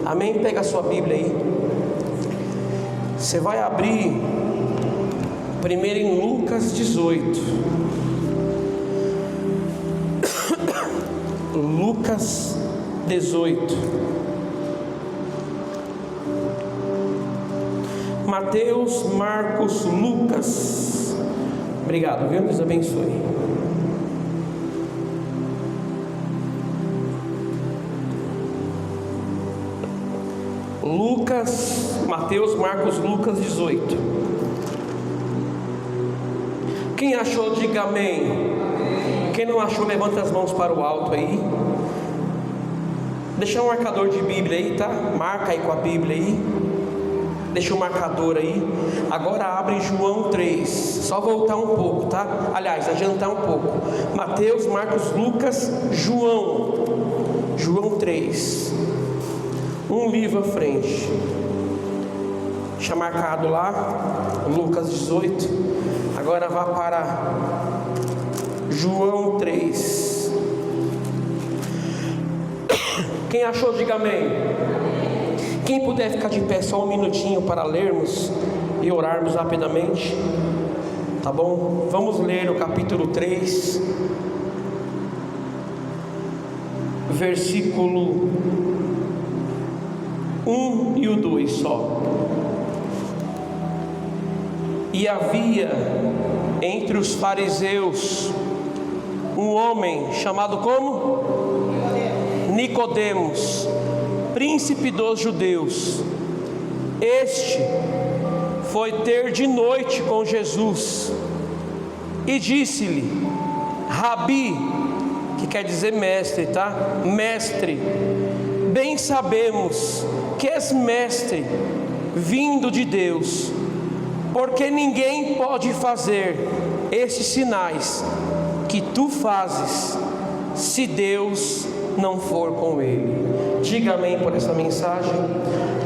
Amém? Pega a sua Bíblia aí. Você vai abrir primeiro em Lucas 18. Lucas 18. Mateus, Marcos, Lucas. Obrigado, viu? Deus abençoe. Lucas, Mateus, Marcos, Lucas 18. Quem achou, diga amém. Quem não achou, levanta as mãos para o alto aí. Deixa um marcador de Bíblia aí, tá? Marca aí com a Bíblia aí. Deixa o marcador aí. Agora abre João 3. Só voltar um pouco, tá? Aliás, adiantar um pouco. Mateus, Marcos, Lucas, João 3. Um livro à frente. Deixa marcado lá Lucas 18. Agora vá para João 3. Quem achou, diga amém. Quem puder ficar de pé só um minutinho para lermos e orarmos rapidamente, tá bom? Vamos ler o capítulo 3, versículo 1 e o 2 só. E havia entre os fariseus um homem chamado como? Nicodemos, príncipe dos judeus. Este foi ter de noite com Jesus e disse-lhe: Rabi, que quer dizer mestre, tá? Mestre, bem sabemos que és mestre vindo de Deus, porque ninguém pode fazer esses sinais que tu fazes se Deus não for com ele. Diga amém por essa mensagem.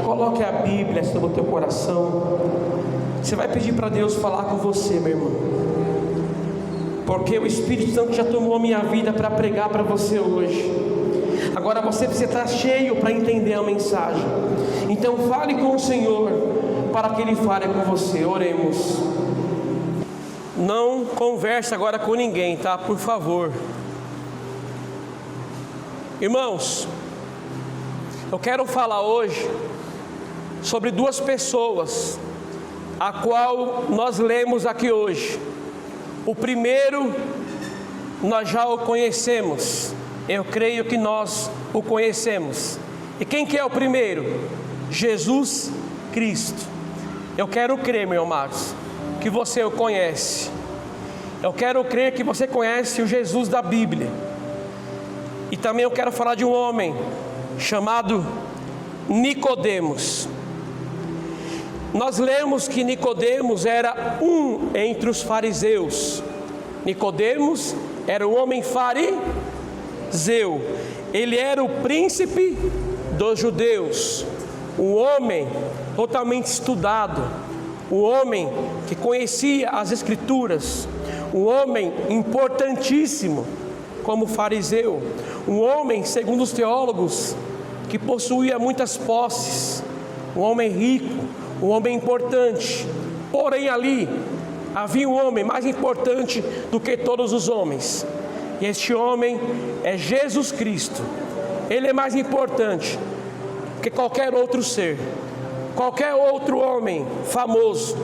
Coloque a Bíblia sobre o teu coração. Você vai pedir para Deus falar com você, meu irmão, porque o Espírito Santo já tomou a minha vida para pregar para você hoje. Agora você precisa estar cheio para entender a mensagem. Então fale com o Senhor para que Ele fale com você. Oremos. Não converse agora com ninguém, tá? Por favor. Irmãos, eu quero falar hoje sobre duas pessoas a qual nós lemos aqui hoje. O primeiro nós já o conhecemos. Eu creio que nós o conhecemos. E quem que é o primeiro? Jesus Cristo. Eu quero crer, meu amados, que você o conhece. Eu quero crer que você conhece o Jesus da Bíblia. E também eu quero falar de um homem chamado Nicodemos. Nós lemos que Nicodemos era um entre os fariseus. Nicodemos era um homem fariseu. Ele era o príncipe dos judeus, um homem totalmente estudado, um homem que conhecia as Escrituras, um homem importantíssimo como fariseu, um homem, segundo os teólogos, que possuía muitas posses, um homem rico, um homem importante. Porém ali havia um homem mais importante do que todos os homens, e este homem é Jesus Cristo. Ele é mais importante que qualquer outro ser, qualquer outro homem famoso.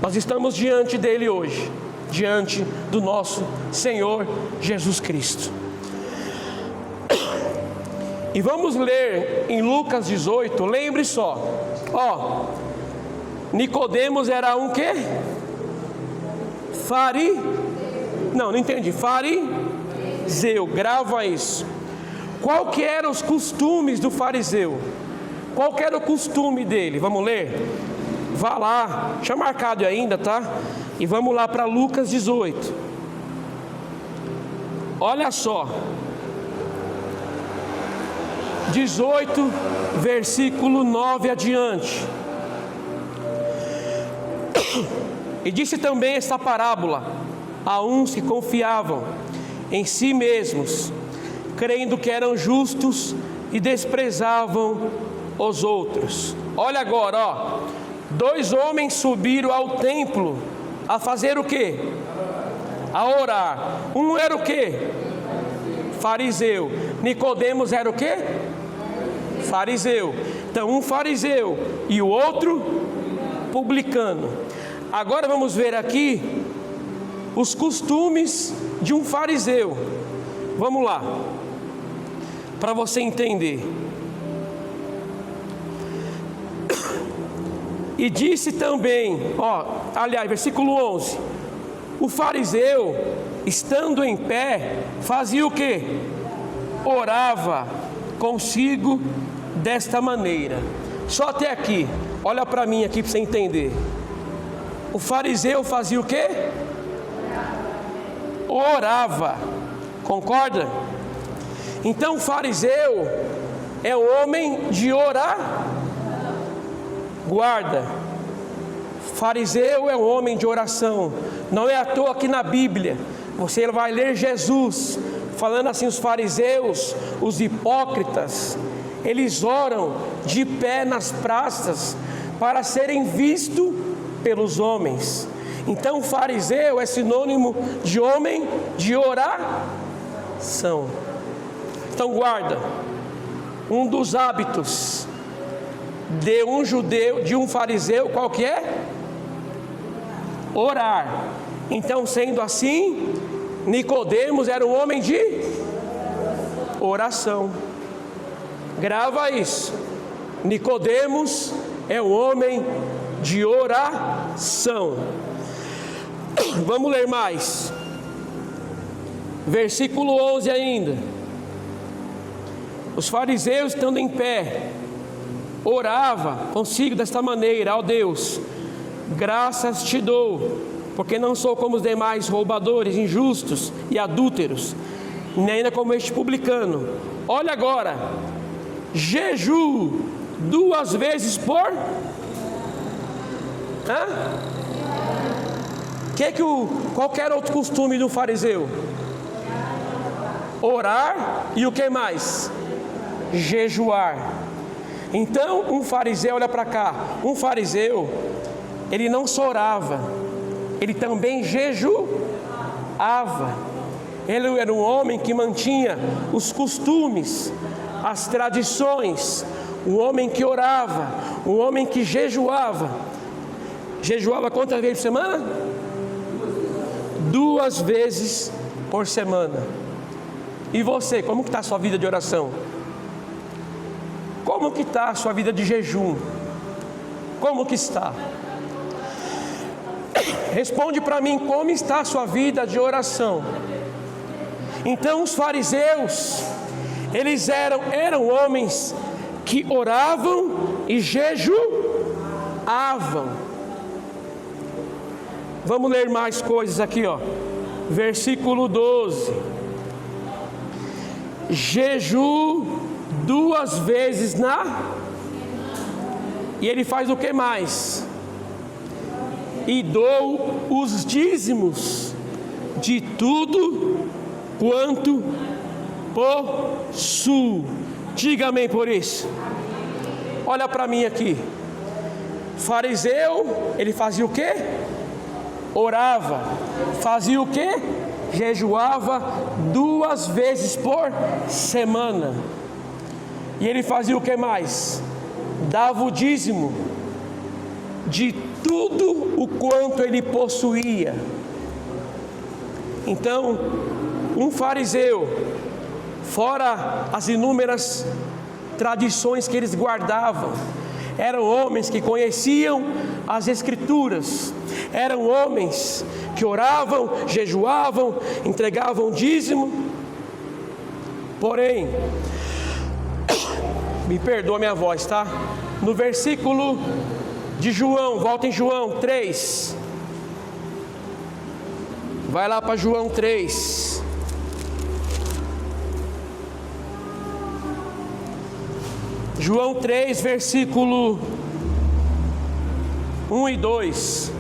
Nós estamos diante dele hoje, diante do nosso Senhor Jesus Cristo. E vamos ler em Lucas 18. Lembre só, Nicodemos era um quê? Não entendi. Fariseu, grava isso. Qual que eram os costumes do fariseu? Qual que era o costume dele? Vamos ler? Vá lá, deixa marcado ainda, tá? E vamos lá para Lucas 18. Olha só, 18, versículo 9 adiante. E disse também esta parábola a uns que confiavam em si mesmos, crendo que eram justos, e desprezavam os outros. Olha agora, ó. 2 homens subiram ao templo a fazer o quê? A orar. Um era o quê? Fariseu. Nicodemos era o quê? Fariseu. Então, um fariseu e o outro publicano. Agora vamos ver aqui os costumes de um fariseu. Vamos lá, para você entender. E disse também, aliás, versículo 11: o fariseu, estando em pé, fazia o quê? Orava consigo desta maneira. Só até aqui, olha para mim aqui para você entender. O fariseu fazia o quê? Orava, concorda? Então o fariseu é o homem de orar. Guarda, fariseu é um homem de oração. Não é à toa que na Bíblia você vai ler Jesus falando assim: os fariseus, os hipócritas, eles oram de pé nas praças para serem vistos pelos homens. Então o fariseu é sinônimo de homem de oração. Então guarda, um dos hábitos de um judeu, de um fariseu, qual que é? Orar. Então, sendo assim, Nicodemos era um homem de oração. Grava isso. Nicodemos é um homem de oração. Vamos ler mais. Versículo 11 ainda. Os fariseus, estando em pé, orava consigo desta maneira: ó Deus, graças te dou, porque não sou como os demais roubadores, injustos e adúlteros, nem ainda como este publicano. Olha agora, jejuo 2 vezes por... Qualquer outro costume do fariseu? Orar e o que mais? Jejuar. Então um fariseu, olha para cá, um fariseu, ele não só orava, ele também jejuava. Ele era um homem que mantinha os costumes, as tradições, um homem que orava, um homem que jejuava. Jejuava quantas vezes por semana? 2 vezes por semana. E você, como que está a sua vida de oração? Como que está a sua vida de jejum? Como que está? Responde para mim, como está a sua vida de oração? Então os fariseus, eles eram homens que oravam e jejuavam. Vamos ler mais coisas aqui, ó. Versículo 12. Jejum 2 vezes e ele faz o que mais? E dou os dízimos de tudo quanto possuo. Diga amém por isso. Olha para mim aqui. Fariseu, ele fazia o quê? Orava. Fazia o quê? Jejuava 2 vezes por semana. E ele fazia o que mais? Dava o dízimo de tudo o quanto ele possuía. Então, um fariseu, fora as inúmeras tradições que eles guardavam, eram homens que conheciam as Escrituras, eram homens que oravam, jejuavam, entregavam dízimo. Porém, me perdoa minha voz, tá? No versículo de João, volta em João 3. Vai lá para João 3. João 3, versículo 1 e 2.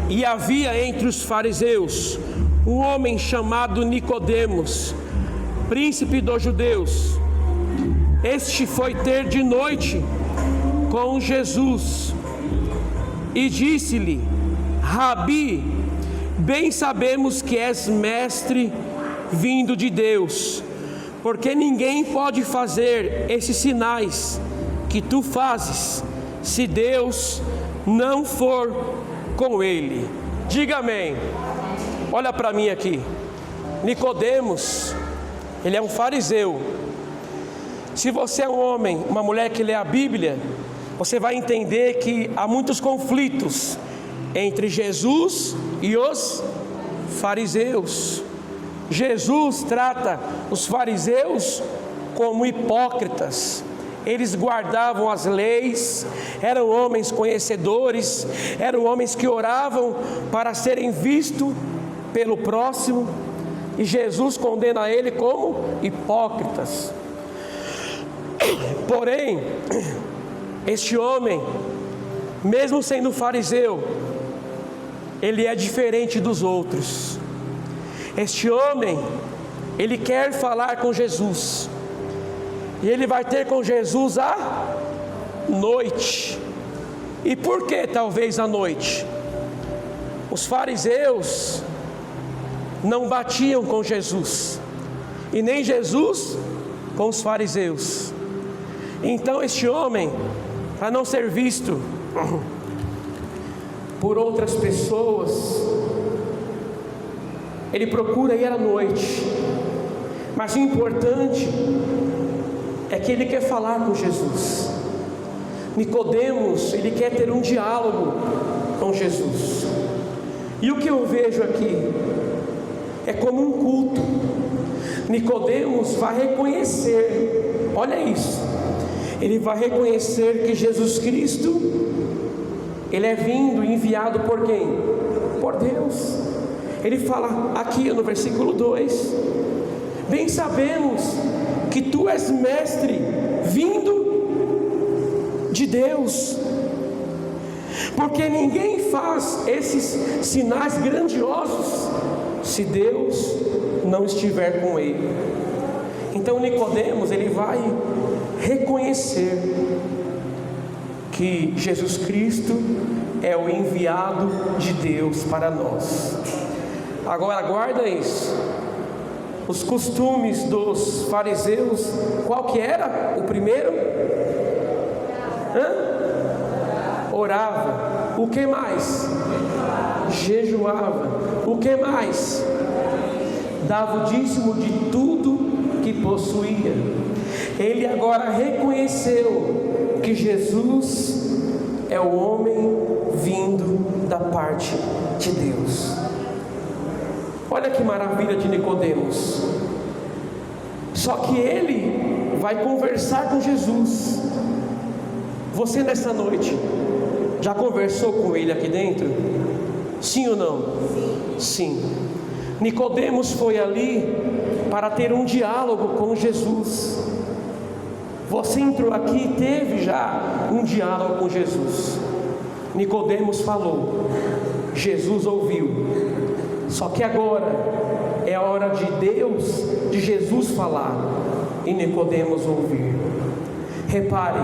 E havia entre os fariseus um homem chamado Nicodemos, príncipe dos judeus. Este foi ter de noite com Jesus e disse-lhe: Rabi, bem sabemos que és mestre vindo de Deus, porque ninguém pode fazer esses sinais que tu fazes, se Deus não for com ele. Diga amém. Olha para mim aqui. Nicodemos, ele é um fariseu. Se você é um homem, uma mulher que lê a Bíblia, você vai entender que há muitos conflitos entre Jesus e os fariseus. Jesus trata os fariseus como hipócritas. Eles guardavam as leis, eram homens conhecedores, eram homens que oravam para serem vistos pelo próximo, e Jesus condena ele como hipócritas. Porém, este homem, mesmo sendo fariseu, ele é diferente dos outros. Este homem, ele quer falar com Jesus, e ele vai ter com Jesus à noite. E por que talvez à noite? Os fariseus não batiam com Jesus, e nem Jesus com os fariseus. Então este homem, para não ser visto por outras pessoas, ele procura ir à noite. Mas o importante é que ele quer falar com Jesus. Nicodemos, ele quer ter um diálogo com Jesus. E o que eu vejo aqui é como um culto. Nicodemos vai reconhecer, olha isso, ele vai reconhecer que Jesus Cristo, ele é vindo, enviado por quem? Por Deus. Ele fala aqui no versículo 2: bem sabemos que tu és mestre vindo de Deus, porque ninguém faz esses sinais grandiosos se Deus não estiver com ele. Então Nicodemos, ele vai reconhecer que Jesus Cristo é o enviado de Deus para nós. Agora guarda isso. Os costumes dos fariseus, qual que era? O primeiro? Orava. O que mais? Jejuava. O que mais? Dava o dízimo de tudo que possuía. Ele agora reconheceu que Jesus é o homem vindo da parte de Deus. Olha que maravilha de Nicodemos. Só que ele vai conversar com Jesus. Você nessa noite já conversou com ele aqui dentro? Sim ou não? Sim. Nicodemos foi ali para ter um diálogo com Jesus. Você entrou aqui e teve já um diálogo com Jesus. Nicodemos falou, Jesus ouviu. Só que agora é a hora de Deus, de Jesus falar e Nicodemos ouvir. Repare,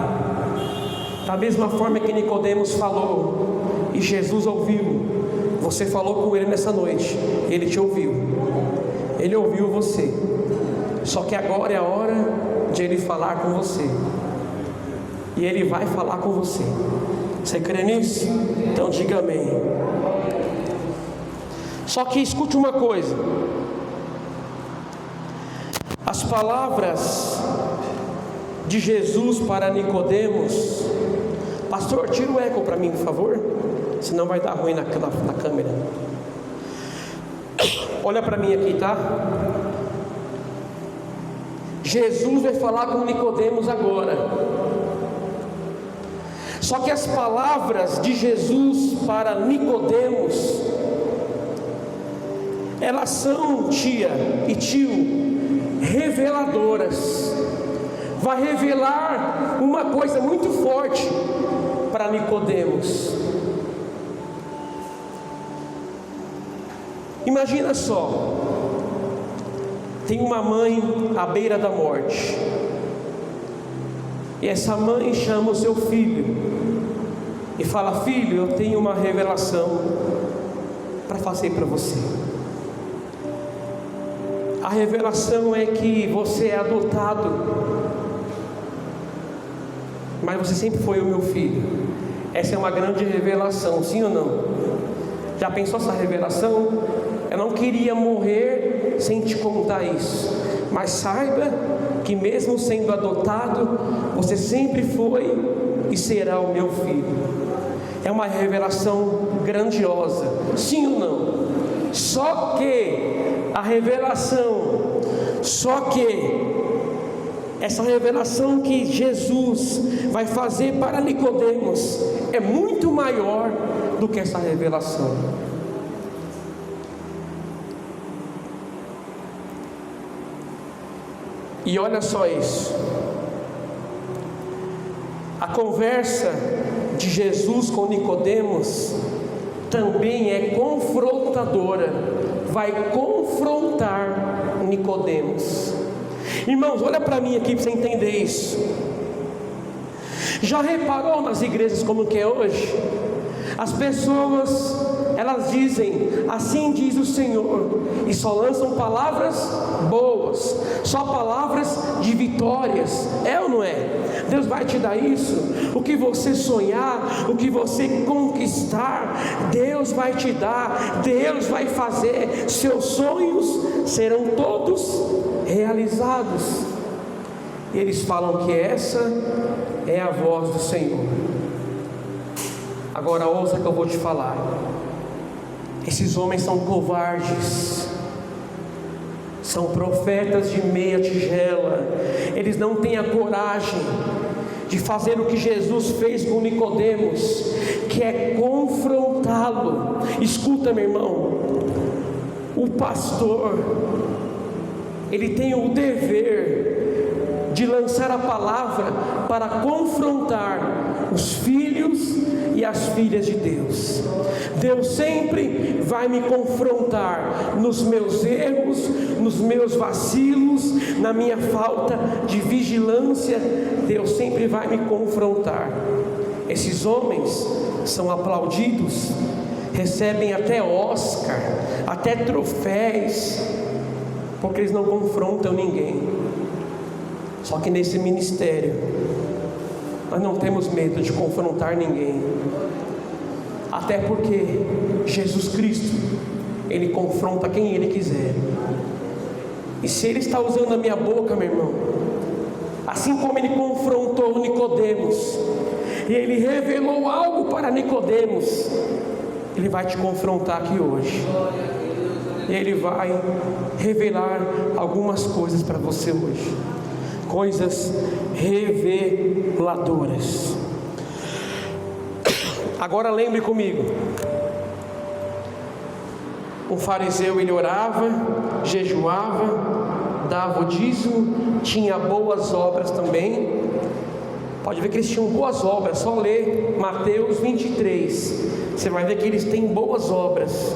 da mesma forma que Nicodemos falou e Jesus ouviu, você falou com ele nessa noite, ele te ouviu, ele ouviu você. Só que agora é a hora de ele falar com você, e ele vai falar com você. Você crê nisso? Então diga amém. Só que escute uma coisa: as palavras de Jesus para Nicodemos. Pastor, tira o eco para mim, por favor, senão vai dar ruim na câmera. Olha para mim aqui, tá? Jesus vai falar com Nicodemos agora. Só que as palavras de Jesus para Nicodemos, elas são, tia e tio, reveladoras. Vai revelar uma coisa muito forte para Nicodemos. Imagina só, tem uma mãe à beira da morte, E essa mãe chama o seu filho e fala: filho, eu tenho uma revelação para fazer para você. A revelação é que você é adotado, mas você sempre foi o meu filho. Essa é uma grande revelação, sim ou não? Já pensou essa revelação? Eu não queria morrer sem te contar isso, mas saiba que mesmo sendo adotado, você sempre foi e será o meu filho. É uma revelação grandiosa, sim ou não? Só que essa revelação que Jesus vai fazer para Nicodemos é muito maior do que essa revelação. E olha só isso. A conversa de Jesus com Nicodemos também é confrontadora. Vai confrontar Nicodemos. Irmãos, olha para mim aqui para você entender isso. Já reparou nas igrejas como que é hoje? As pessoas, elas dizem: assim diz o Senhor, e só lançam palavras boas, só palavras de vitórias. É ou não é? Deus vai te dar isso. O que você sonhar, o que você conquistar, Deus vai te dar, Deus vai fazer. Seus sonhos serão todos realizados. E eles falam que essa é a voz do Senhor. Agora ouça que eu vou te falar. Esses homens são covardes, são profetas de meia tigela. Eles não têm a coragem de fazer o que Jesus fez com Nicodemos, que é confrontá-lo. Escuta, meu irmão, o pastor, ele tem o dever de lançar a palavra para confrontar os filhos e as filhas de Deus. Deus sempre vai me confrontar nos meus erros, nos meus vacilos, na minha falta de vigilância. Deus sempre vai me confrontar. Esses homens são aplaudidos, recebem até Oscar, até troféus, porque eles não confrontam ninguém. Só que nesse ministério nós não temos medo de confrontar ninguém, até porque Jesus Cristo, Ele confronta quem Ele quiser. E se Ele está usando a minha boca, meu irmão, assim como Ele confrontou Nicodemos, e Ele revelou algo para Nicodemos, Ele vai te confrontar aqui hoje. E Ele vai revelar algumas coisas para você hoje, coisas reveladoras. Agora lembre comigo, um fariseu, ele orava, jejuava, dava o dízimo, tinha boas obras também. Pode ver que eles tinham boas obras. Só ler Mateus 23, você vai ver que eles têm boas obras.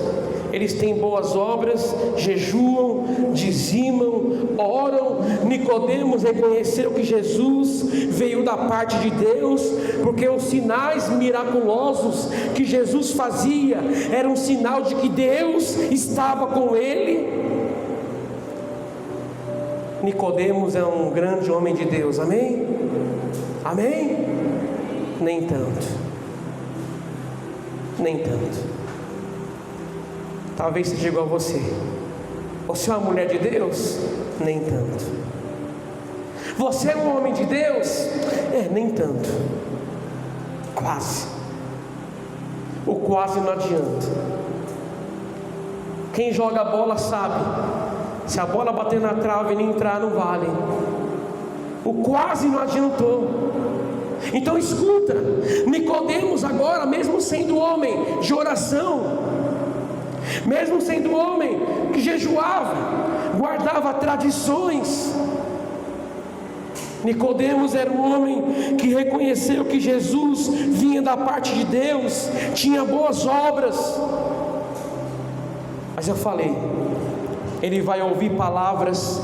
Eles têm boas obras, jejuam, dizimam, oram. Nicodemos reconheceu que Jesus veio da parte de Deus, porque os sinais miraculosos que Jesus fazia eram um sinal de que Deus estava com ele. Nicodemos é um grande homem de Deus, amém? Amém? Nem tanto. Nem tanto. Talvez seja igual a você. Você é uma mulher de Deus? Nem tanto. Você é um homem de Deus? Nem tanto. Quase. O quase não adianta. Quem joga a bola sabe. Se a bola bater na trave e não entrar, não vale. O quase não adiantou. Então escuta, Nicodemos agora, mesmo sendo homem de oração, mesmo sendo homem que jejuava, guardava tradições, Nicodemos era um homem que reconheceu que Jesus vinha da parte de Deus, tinha boas obras. Mas eu falei, ele vai ouvir palavras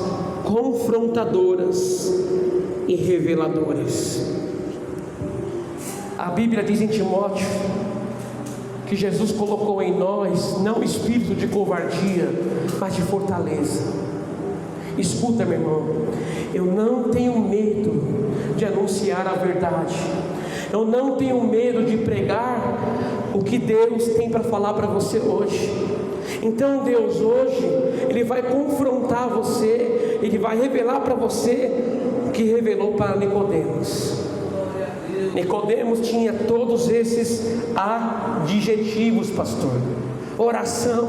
confrontadoras e reveladoras. A Bíblia diz em Timóteo que Jesus colocou em nós não espírito de covardia, mas de fortaleza. Escuta, meu irmão, eu não tenho medo de anunciar a verdade, eu não tenho medo de pregar o que Deus tem para falar para você hoje. Então Deus hoje, Ele vai confrontar você, Ele vai revelar para você o que revelou para Nicodemos. Nicodemos tinha todos esses adjetivos, pastor: oração,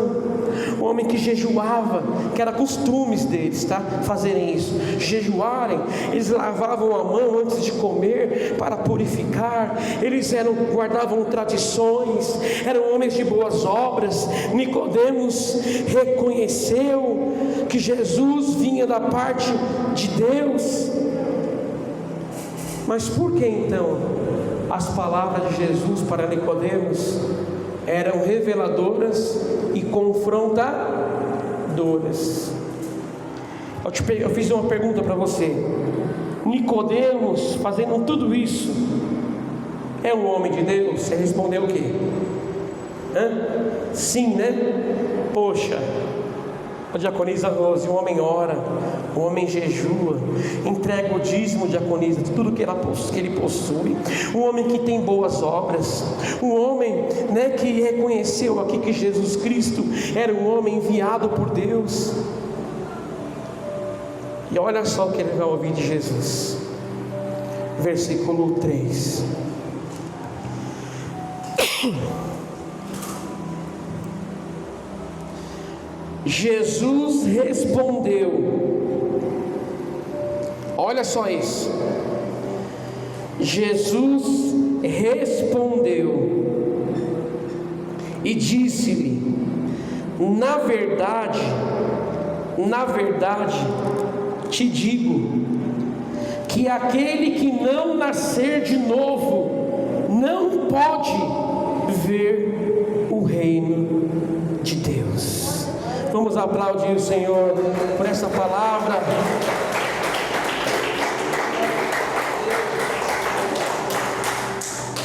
um homem que jejuava, que era costumes deles, tá? Fazerem isso, jejuarem. Eles lavavam a mão antes de comer para purificar. Eles guardavam tradições, eram homens de boas obras. Nicodemos reconheceu que Jesus vinha da parte de Deus. Mas por que então as palavras de Jesus para Nicodemos eram reveladoras e confrontadoras? Eu fiz uma pergunta para você. Nicodemos, fazendo tudo isso, é um homem de Deus? Você respondeu o quê? Sim, né? Poxa, a diaconisa Rose, o homem ora, o homem jejua, entrega o dízimo, diaconisa, de tudo que ele possui. Um homem que tem boas obras, um homem, né, que reconheceu aqui que Jesus Cristo era um homem enviado por Deus. E olha só o que ele vai ouvir de Jesus, versículo 3. Jesus respondeu, olha só isso, Jesus respondeu e disse-lhe: na verdade, te digo, que aquele que não nascer de novo, não pode ver o reino de Deus. Vamos aplaudir o Senhor por essa palavra.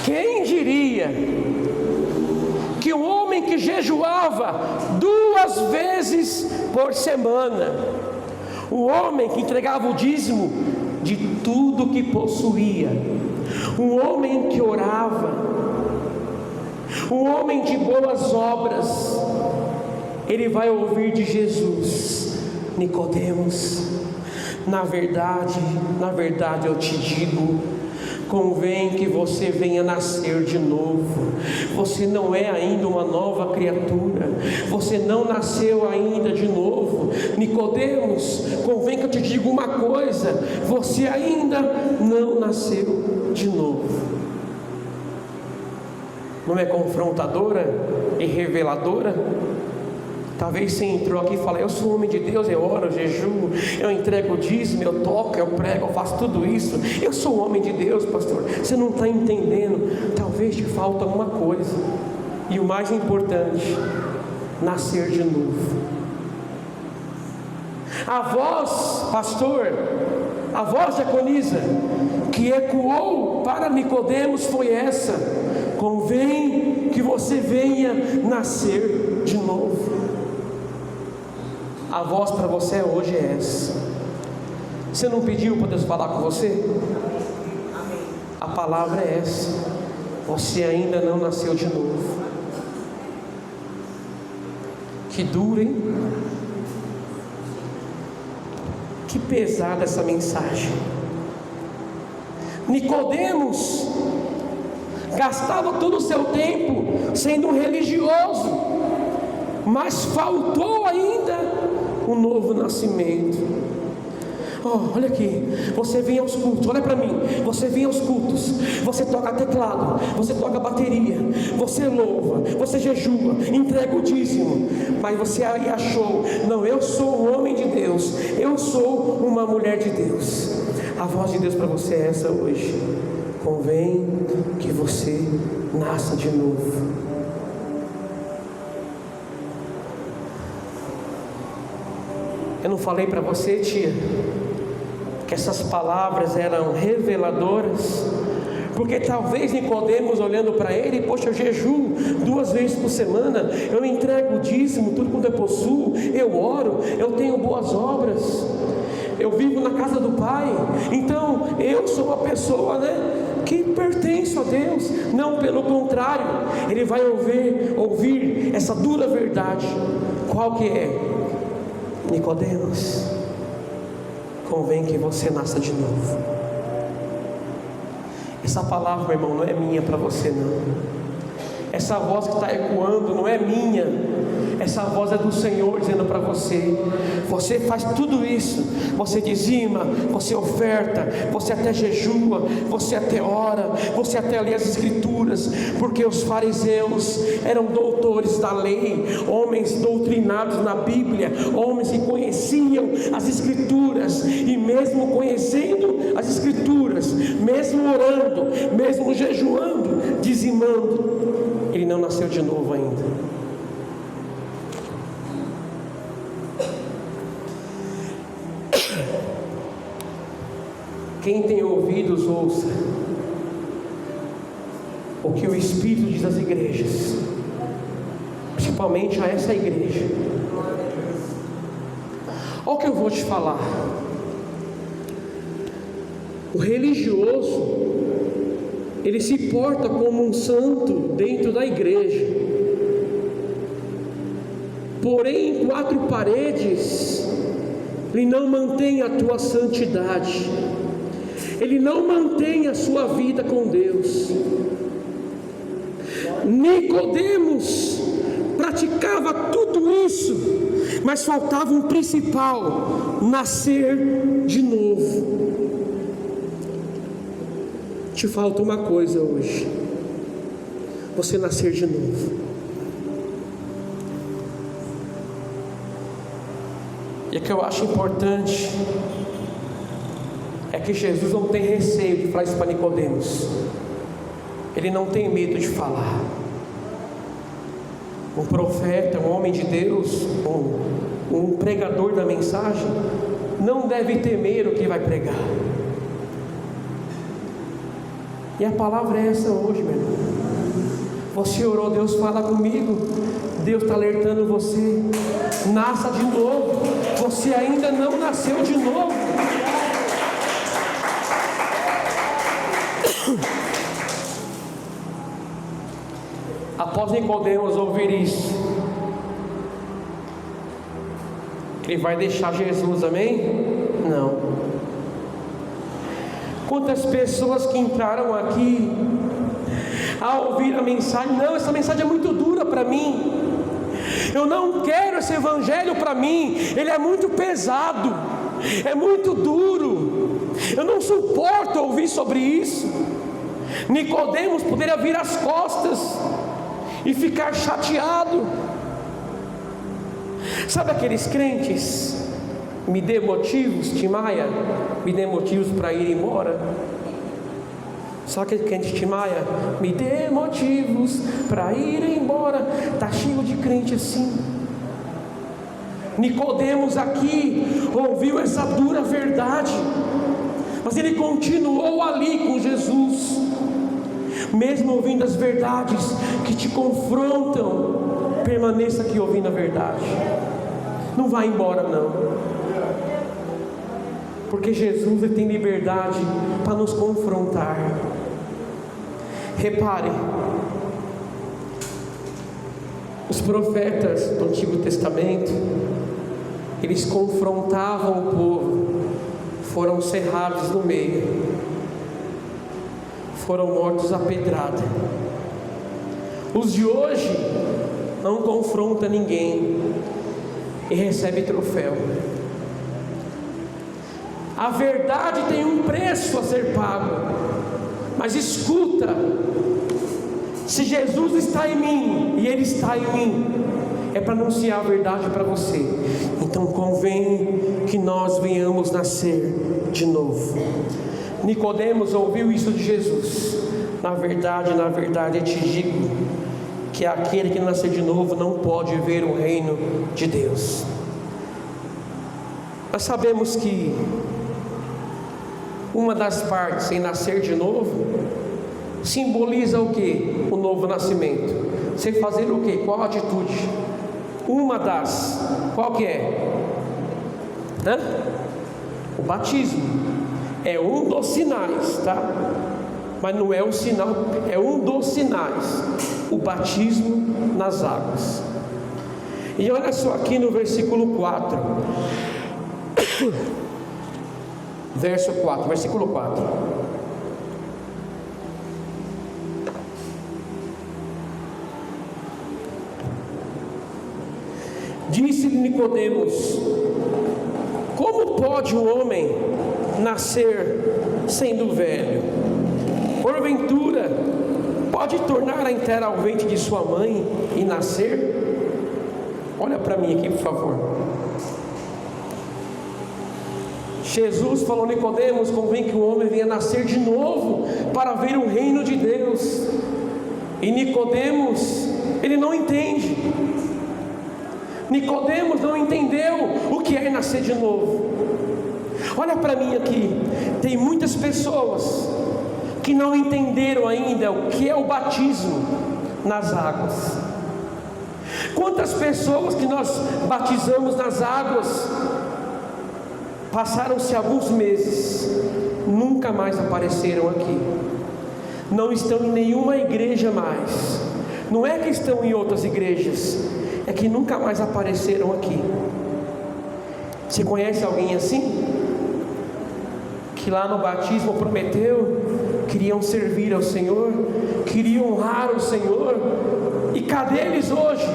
Quem diria que um homem que jejuava 2 vezes por semana, um homem que entregava o dízimo de tudo que possuía, um homem que orava, um homem de boas obras, ele vai ouvir de Jesus: Nicodemos, na verdade eu te digo, convém que você venha nascer de novo. Você não é ainda uma nova criatura, você não nasceu ainda de novo. Nicodemos, convém que eu te diga uma coisa: você ainda não nasceu de novo. Não é confrontadora e reveladora? Talvez você entrou aqui e falou: eu sou homem de Deus, eu oro, eu jejuo, eu entrego o dízimo, eu toco, eu prego, eu faço tudo isso. Eu sou homem de Deus, pastor. Você não está entendendo. Talvez te falta uma coisa, e o mais importante: nascer de novo. A voz, pastor, a voz diaconisa que ecoou para Nicodemos foi essa: convém que você venha nascer de novo. A voz para você hoje é essa. Você não pediu para Deus falar com você? A palavra é essa: você ainda não nasceu de novo. Que duro, hein? Que pesada essa mensagem. Nicodemos gastava todo o seu tempo sendo um religioso, mas faltou ainda um novo nascimento. Olha aqui, você vem aos cultos, olha para mim, você vem aos cultos, você toca teclado, você toca bateria, você louva, você jejua, entrega o dízimo, mas você aí achou: não, eu sou um homem de Deus, eu sou uma mulher de Deus. A voz de Deus para você é essa hoje: convém que você nasça de novo. Eu não falei para você, tia, que essas palavras eram reveladoras? Porque talvez Nicodemos, olhando para ele, poxa, eu jejuo 2 vezes por semana, eu entrego o dízimo, tudo quanto eu possuo, eu oro, eu tenho boas obras, eu vivo na casa do Pai, então eu sou uma pessoa, que pertenço a Deus. Não, pelo contrário, ele vai ouvir essa dura verdade. Qual que é? Nicodemos, convém que você nasça de novo. Essa palavra, meu irmão, não é minha para você, não. Essa voz que está ecoando não é minha. Essa voz é do Senhor dizendo para você: você faz tudo isso, você dizima, você oferta, você até jejua, você até ora, você até lê as Escrituras, porque os fariseus eram doutores da lei, homens doutrinados na Bíblia, homens que conheciam as Escrituras, e mesmo conhecendo as Escrituras, mesmo orando, mesmo jejuando, dizimando, ele não nasceu de novo ainda. Quem tem ouvidos, ouça o que o Espírito diz às igrejas, principalmente a essa igreja. Olha o que eu vou te falar. O religioso, ele se porta como um santo dentro da igreja, porém em 4 paredes ele não mantém a tua santidade, ele não mantém a sua vida com Deus. Nicodemos praticava tudo isso, mas faltava um principal: nascer de novo. Te falta uma coisa hoje: você nascer de novo. E o que eu acho importante é que Jesus não tem receio de falar isso para Nicodemos. Ele não tem medo de falar. Um profeta, um homem de Deus, um pregador da mensagem, não deve temer o que vai pregar. E a palavra é essa hoje, meu irmão. Você orou, Deus fala comigo. Deus está alertando você: nasça de novo. Você ainda não nasceu de novo. Após Nicodemos ouvir isso, ele vai deixar Jesus, amém? Não. Quantas pessoas que entraram aqui ao ouvir a mensagem: não, essa mensagem é muito dura para mim, eu não quero esse evangelho para mim, ele é muito pesado, é muito duro, eu não suporto ouvir sobre isso. Nicodemos poderia vir as costas e ficar chateado. Sabe aqueles crentes: me dê motivos, Timaia, me dê motivos para ir embora. Sabe aquele crente Timaia? Me dê motivos para ir embora. Está cheio de crente assim. Nicodemos aqui ouviu essa dura verdade, mas ele continuou ali com Jesus. Mesmo ouvindo as verdades que te confrontam, permaneça aqui ouvindo a verdade. Não vá embora não, porque Jesus, ele tem liberdade para nos confrontar. Repare, os profetas do Antigo Testamento, eles confrontavam o povo, foram cerrados no meio, foram mortos à pedrada. Os de hoje não confrontam ninguém e recebe troféu. A verdade tem um preço a ser pago, mas escuta: se Jesus está em mim e Ele está em mim, é para anunciar a verdade para você. Então convém que nós venhamos nascer de novo. Nicodemos ouviu isso de Jesus: na verdade, eu te digo que aquele que nascer de novo não pode ver o reino de Deus. Nós sabemos que uma das partes em nascer de novo simboliza o que? O novo nascimento. Você fazer o que? Qual atitude? Uma das, qual que é? O batismo. É um dos sinais, tá? Mas não é um sinal, é um dos sinais. O batismo nas águas. E olha só aqui no versículo 4. Verso 4, versículo 4. Disse-lhe Nicodemos: como pode um homem nascer sendo velho? Porventura pode tornar a entrar ao ventre de sua mãe e nascer? Olha para mim aqui, por favor. Jesus falou a Nicodemos: convém que o homem venha nascer de novo para ver o reino de Deus. E Nicodemos, ele não entende. Nicodemos não entendeu o que é nascer de novo. Olha para mim aqui. Tem muitas pessoas que não entenderam ainda o que é o batismo nas águas. Quantas pessoas que nós batizamos nas águas, passaram-se alguns meses, nunca mais apareceram aqui, não estão em nenhuma igreja mais. Não é que estão em outras igrejas, é que nunca mais apareceram aqui. Você conhece alguém assim? Que lá no batismo prometeu, queriam servir ao Senhor, queriam honrar o Senhor, e cadê eles hoje?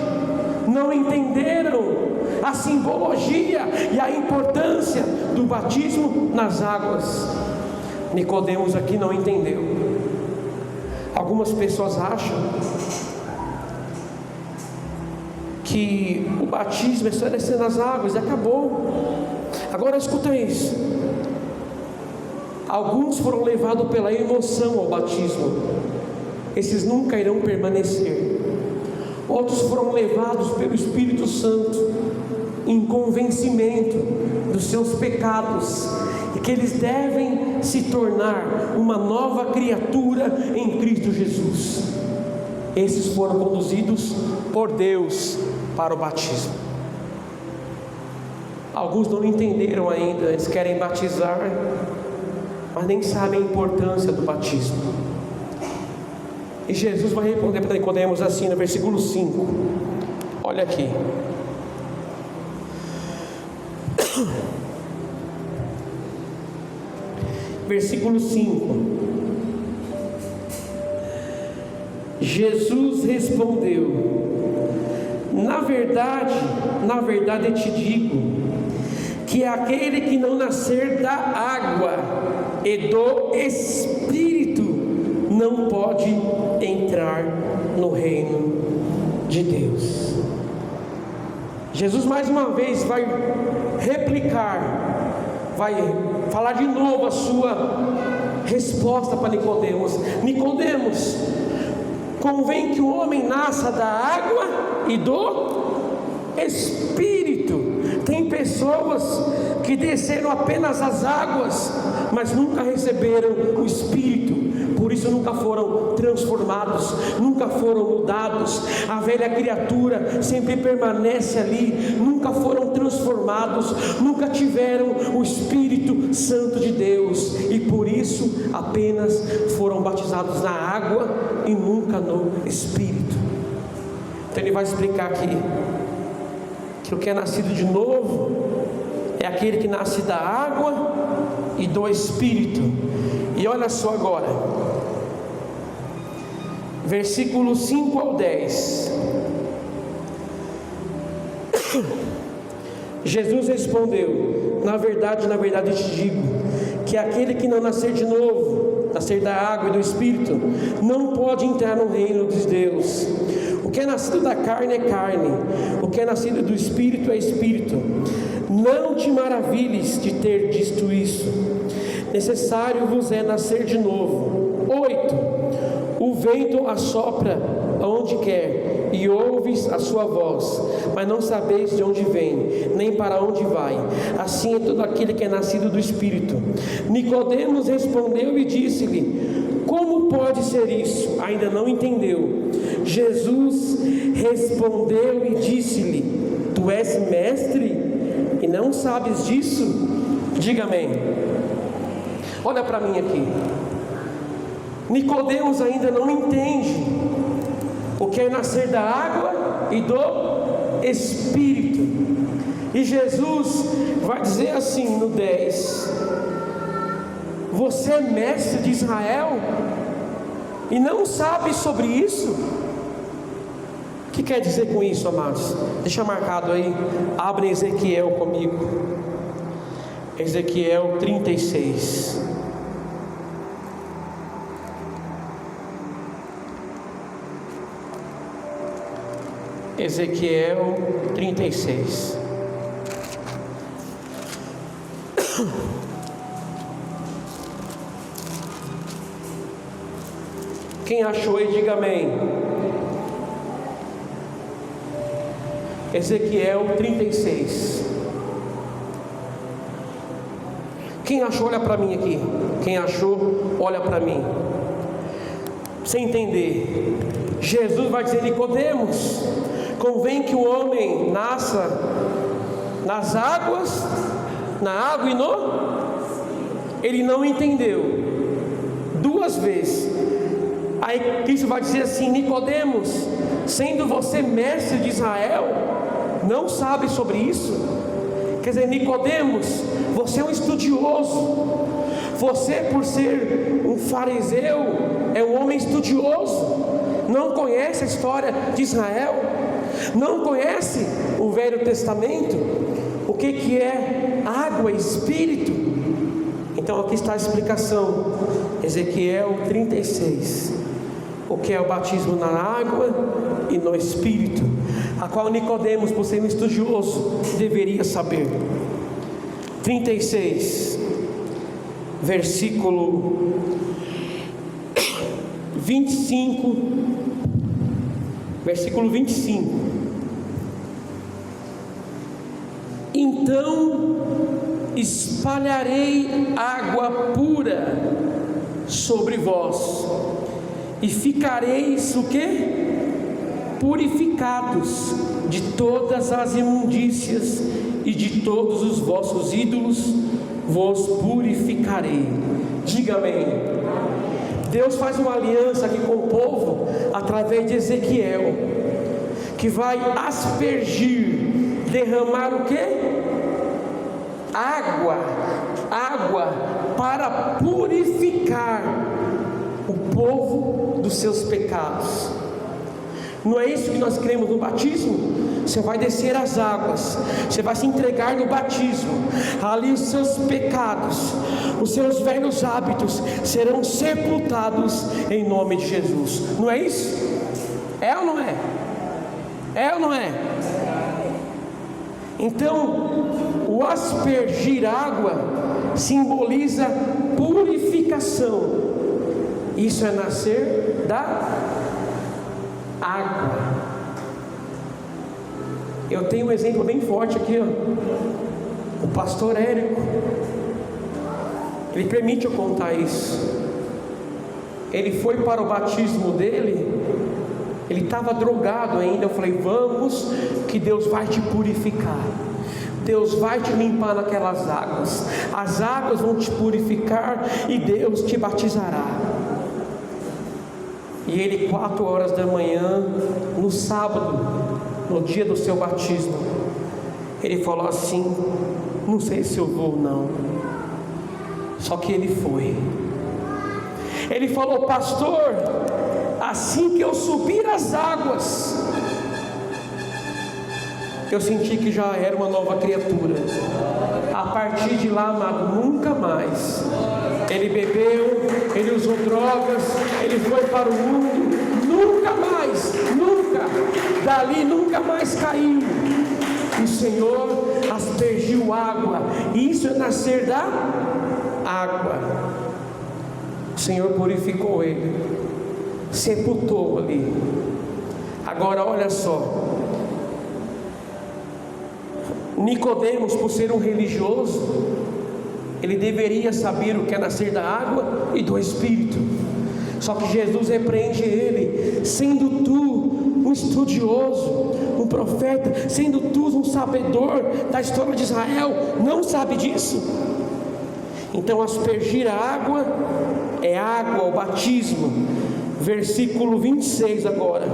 Não entenderam a simbologia e a importância do batismo nas águas. Nicodemos aqui não entendeu. Algumas pessoas acham que o batismo é só descer nas águas e acabou. Agora escuta isso. Alguns foram levados pela emoção ao batismo. Esses nunca irão permanecer. Outros foram levados pelo Espírito Santo em convencimento dos seus pecados e que eles devem se tornar uma nova criatura em Cristo Jesus. Esses foram conduzidos por Deus para o batismo. Alguns não entenderam ainda, eles querem batizar, mas nem sabem a importância do batismo. E Jesus vai responder para Nicodemos assim no versículo 5. Olha aqui. Versículo 5. Jesus respondeu: na verdade eu te digo, que aquele que não nascer da água e do Espírito não pode entrar no reino de Deus. Jesus mais uma vez vai replicar, vai falar de novo a sua resposta para Nicodemos. Nicodemos, convém que o homem nasça da água e do Espírito. Tem pessoas que desceram apenas as águas, mas nunca receberam o Espírito. Por isso nunca foram transformados, nunca foram mudados. A velha criatura sempre permanece ali. Nunca foram transformados, nunca tiveram o Espírito Santo de Deus. E por isso apenas foram batizados na água e nunca no Espírito. Então ele vai explicar aqui que o que é nascido de novo é aquele que nasce da água e do Espírito. E olha só agora, versículos 5 ao 10. Jesus respondeu: na verdade eu te digo, que aquele que não nascer de novo, nascer da água e do Espírito, não pode entrar no reino de Deus. O que é nascido da carne é carne, o que é nascido do Espírito é Espírito. Não te maravilhes de ter dito isso. Necessário vos é nascer de novo. 8. O vento assopra aonde quer, e ouves a sua voz, mas não sabeis de onde vem, nem nem para onde vai. Assim é todo aquele que é nascido do Espírito. Nicodemos respondeu e disse-lhe: como pode ser isso? Ainda não entendeu. Jesus respondeu e disse-lhe: tu és mestre e não sabes disso? Diga amém. Olha para mim aqui. Nicodemos ainda não entende o que é nascer da água e do Espírito. E Jesus vai dizer assim no 10: você é mestre de Israel e não sabe sobre isso? O que quer dizer com isso, amados? Deixa marcado aí. Abre Ezequiel comigo. Ezequiel 36. Ezequiel 36. Quem achou aí, diga amém. Ezequiel 36. Quem achou, olha para mim aqui. Quem achou, olha para mim. Sem entender, Jesus vai dizer: Nicodemos, convém que o homem nasça nas águas, na água e no... Ele não entendeu. Duas vezes. Aí Cristo vai dizer assim: Nicodemos, sendo você mestre de Israel, não sabe sobre isso? Quer dizer, Nicodemos, você é um estudioso. Você, por ser um fariseu, é um homem estudioso. Não conhece a história de Israel, não conhece o Velho Testamento, o que é água e Espírito. Então aqui está a explicação. Ezequiel 36. O que é o batismo na água e no Espírito, a qual Nicodemos, por ser um estudioso, deveria saber. 36, versículo 25. Versículo 25. Então espalharei água pura sobre vós, e ficareis o que? Purificados de todas as imundícias, e de todos os vossos ídolos vos purificarei. Diga amém. Deus faz uma aliança aqui com o povo através de Ezequiel, que vai aspergir, derramar o que? Água para purificar o povo dos seus pecados. Não é isso que nós cremos no batismo? Você vai descer as águas, você vai se entregar no batismo, ali os seus pecados, os seus velhos hábitos serão sepultados em nome de Jesus. Não é isso? É ou não é? É ou não é? Então, o aspergir água simboliza purificação. Isso é nascer da água. Eu tenho um exemplo bem forte aqui, ó. O pastor Érico, ele permite eu contar isso. Ele foi para o batismo dele, ele estava drogado ainda. Eu falei: vamos, que Deus vai te purificar, Deus vai te limpar naquelas águas, as águas vão te purificar e Deus te batizará. E ele, 4 horas da manhã, no sábado, no dia do seu batismo, ele falou assim: não sei se eu vou não. Só que ele foi. Ele falou: pastor, assim que eu subir as águas, eu senti que já era uma nova criatura. A partir de lá, amado, nunca mais. Ele bebeu, ele usou drogas, ele foi para o mundo, nunca mais, nunca, dali nunca mais caiu. O Senhor aspergiu água, e isso é nascer da água. O Senhor purificou ele, sepultou ali. Agora olha só, Nicodemos, por ser um religioso, ele deveria saber o que é nascer da água e do Espírito. Só que Jesus repreende ele: sendo tu um estudioso, um profeta, sendo tu um sabedor da história de Israel, não sabe disso? Então aspergir a água é água, o batismo. Versículo 26 agora.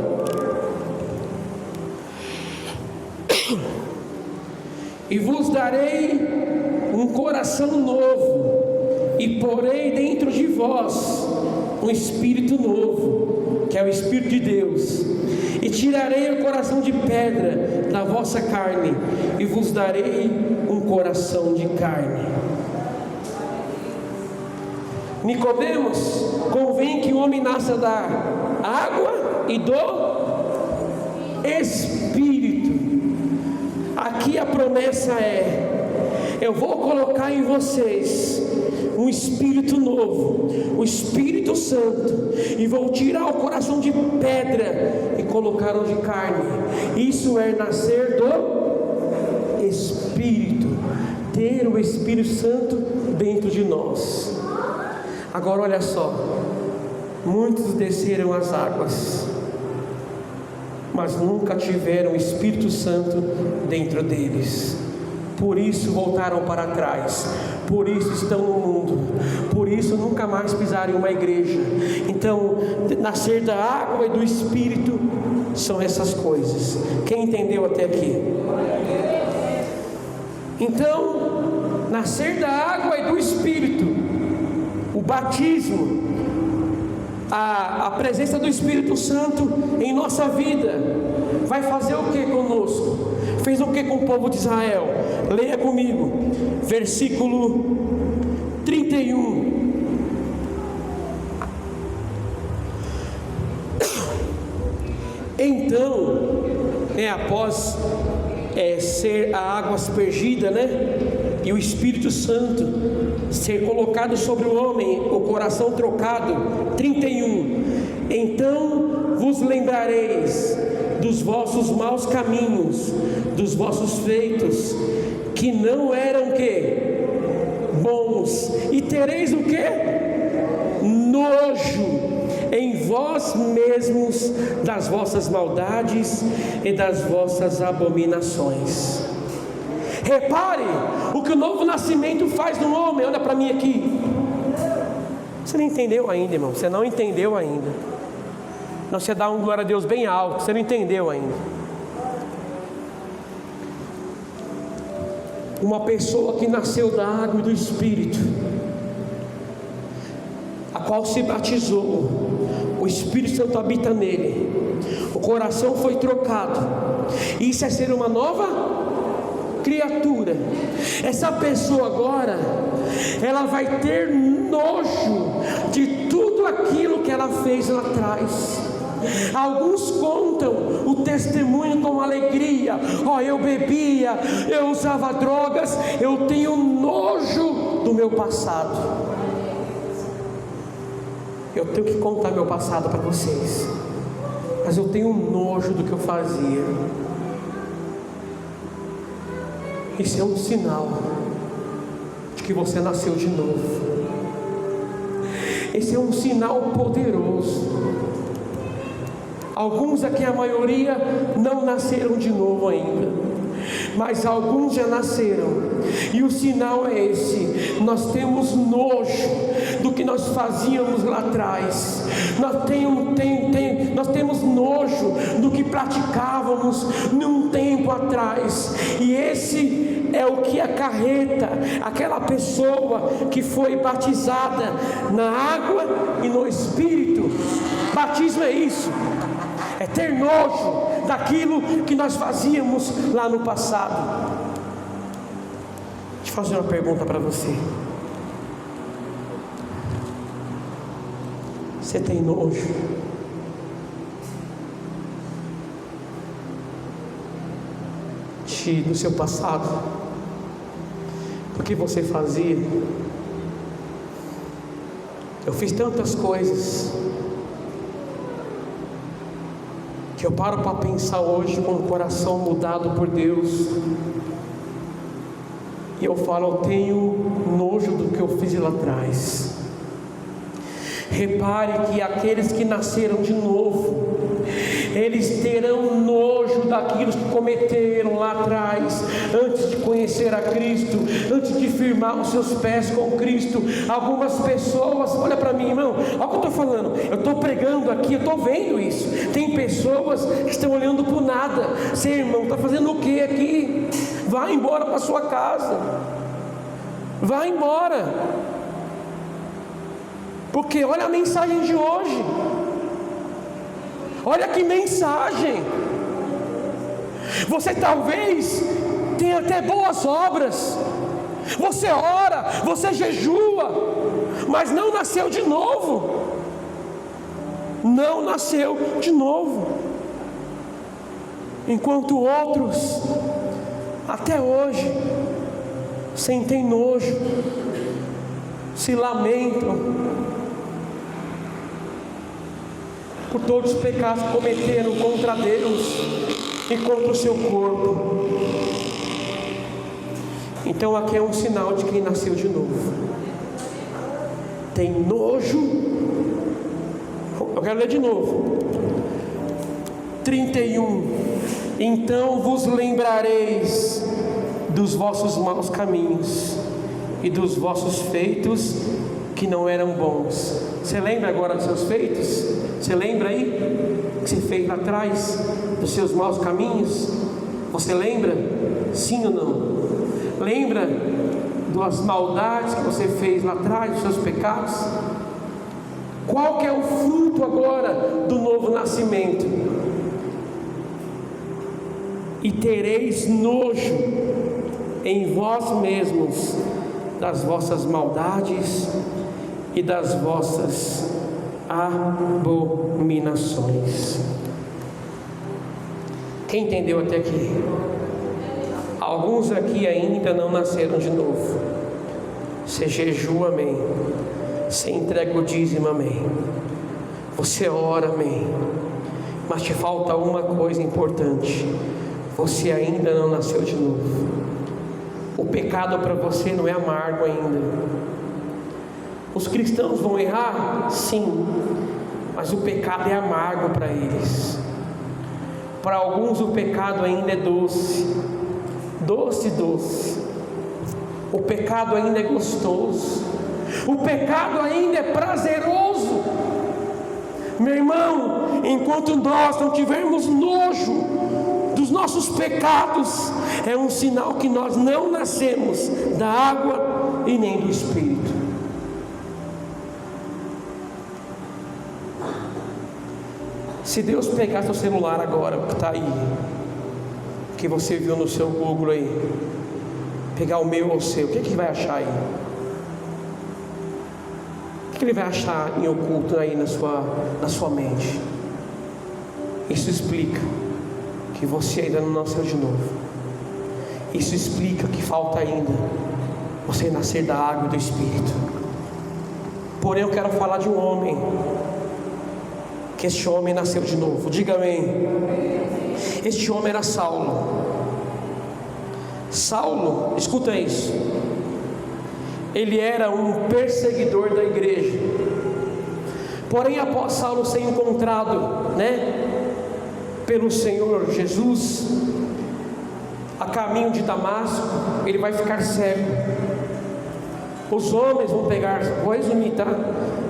E vos darei um coração novo, e porei dentro de vós um espírito novo, que é o Espírito de Deus, e tirarei o coração de pedra da vossa carne, e vos darei um coração de carne. Nicodemos, convém que o homem nasça da água e do Espírito. Aqui a promessa é: eu vou colocar em vocês um espírito novo, o Espírito Santo, e vou tirar o coração de pedra e colocar o de carne. Isso é nascer do Espírito, ter o Espírito Santo dentro de nós. Agora olha só, muitos desceram as águas, mas nunca tiveram o Espírito Santo dentro deles. Por isso voltaram para trás, por isso estão no mundo, por isso nunca mais pisaram em uma igreja. Então, nascer da água e do Espírito são essas coisas. Quem entendeu até aqui? Então, nascer da água e do Espírito, o batismo, a presença do Espírito Santo em nossa vida, vai fazer o que conosco? Fez o que com o povo de Israel? Leia comigo, versículo 31. Então, após ser a água aspergida, e o Espírito Santo ser colocado sobre o homem, o coração trocado, 31. Então vos lembrareis dos vossos maus caminhos, dos vossos feitos, que não eram bons, e tereis nojo em vós mesmos das vossas maldades e das vossas abominações. Repare o que o novo nascimento faz no homem. Olha para mim aqui. Você não entendeu ainda, irmão. Você não entendeu ainda. Não, você dá um glória a Deus bem alto. Você não entendeu ainda. Uma pessoa que nasceu da água e do Espírito, a qual se batizou, o Espírito Santo habita nele, o coração foi trocado. Isso é ser uma nova criatura. Essa pessoa agora, ela vai ter nojo de tudo aquilo que ela fez lá atrás. Alguns contam o testemunho com alegria: eu bebia, eu usava drogas, eu tenho nojo do meu passado. Eu tenho que contar meu passado para vocês, mas eu tenho nojo do que eu fazia. Isso é um sinal de que você nasceu de novo. Esse é um sinal poderoso. Alguns aqui, a maioria, não nasceram de novo ainda, mas alguns já nasceram. E o sinal é esse: nós temos nojo do que nós fazíamos lá atrás. Nós temos nojo do que praticávamos num tempo atrás. E esse é o que acarreta aquela pessoa que foi batizada na água e no Espírito. Batismo é isso, é ter nojo daquilo que nós fazíamos lá no passado. Deixa eu fazer uma pergunta para você. Você tem nojo do seu passado, do que você fazia? Eu fiz tantas coisas que eu paro para pensar hoje com o coração mudado por Deus. E eu falo: eu tenho nojo do que eu fiz lá atrás. Repare que aqueles que nasceram de novo, eles terão nojo daquilo que cometeram lá atrás, antes de conhecer a Cristo, antes de firmar os seus pés com Cristo. Algumas pessoas, olha para mim, irmão, olha o que eu estou falando, eu estou pregando aqui, eu estou vendo isso. Tem pessoas que estão olhando para o nada. Você, irmão, está fazendo o que aqui? Vá embora para sua casa, vá embora. Porque olha a mensagem de hoje. Olha que mensagem. Você talvez tenha até boas obras, você ora, você jejua, mas não nasceu de novo. Não nasceu de novo. Enquanto outros até hoje sentem nojo, se lamentam por todos os pecados que cometeram contra Deus e contra o seu corpo. Então aqui é um sinal de quem nasceu de novo. Tem nojo. Eu quero ler de novo. 31. Então vos lembrareis dos vossos maus caminhos e dos vossos feitos que não eram bons. Você lembra agora dos seus feitos? Você lembra aí que você fez lá atrás, dos seus maus caminhos? Você lembra? Sim ou não? Lembra das maldades que você fez lá atrás, dos seus pecados? Qual que é o fruto agora do novo nascimento? E tereis nojo em vós mesmos das vossas maldades e das vossas abominações. Quem entendeu até aqui? Alguns aqui ainda não nasceram de novo. Você jejua, amém. Você entrega o dízimo, amém. Você ora, amém. Mas te falta uma coisa importante: você ainda não nasceu de novo. O pecado para você não é amargo ainda. Os cristãos vão errar? Sim, mas o pecado é amargo para eles. Para alguns o pecado ainda é doce, doce, doce. O pecado ainda é gostoso, o pecado ainda é prazeroso. Meu irmão, enquanto nós não tivermos nojo dos nossos pecados, é um sinal que nós não nascemos da água e nem do Espírito. Se Deus pegar seu celular agora, que está aí, que você viu no seu Google aí, pegar o meu ou o seu, o que vai achar aí? O que ele vai achar em oculto aí na sua mente? Isso explica que você ainda não nasceu de novo. Isso explica que falta ainda você nascer da água e do Espírito. Porém eu quero falar de um homem, que este homem nasceu de novo. Diga amém. Este homem era Saulo. Saulo, escuta isso, ele era um perseguidor da igreja. Porém, após Saulo ser encontrado, pelo Senhor Jesus, a caminho de Damasco, ele vai ficar cego. Os homens vão pegar, vou resumir, tá?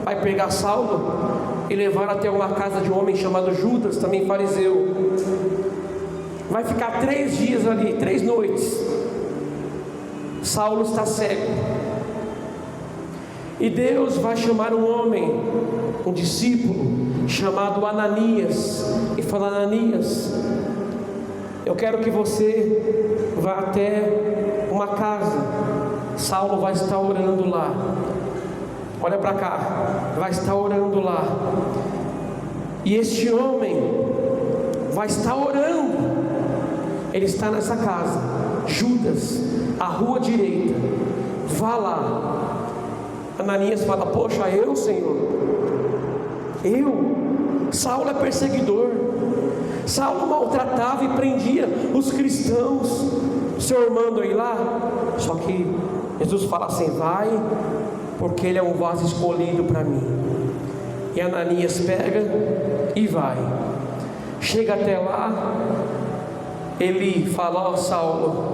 Vai pegar Saulo e levar até uma casa de um homem chamado Judas, também fariseu. Vai ficar 3 dias ali, 3 noites. Saulo está cego. E Deus vai chamar um homem, um discípulo chamado Ananias, e fala: Ananias, eu quero que você vá até uma casa. Saulo vai estar orando lá. Olha para cá, vai estar orando lá. E este homem vai estar orando. Ele está nessa casa, Judas, a rua direita. Vá lá. Ananias fala: poxa, eu, Senhor? Eu? Saulo é perseguidor. Saulo maltratava e prendia os cristãos. o Senhor manda eu ir lá? Só que Jesus fala assim: vai, porque ele é um vaso escolhido para mim. E Ananias pega e vai. Chega até lá, ele fala: ó Saulo,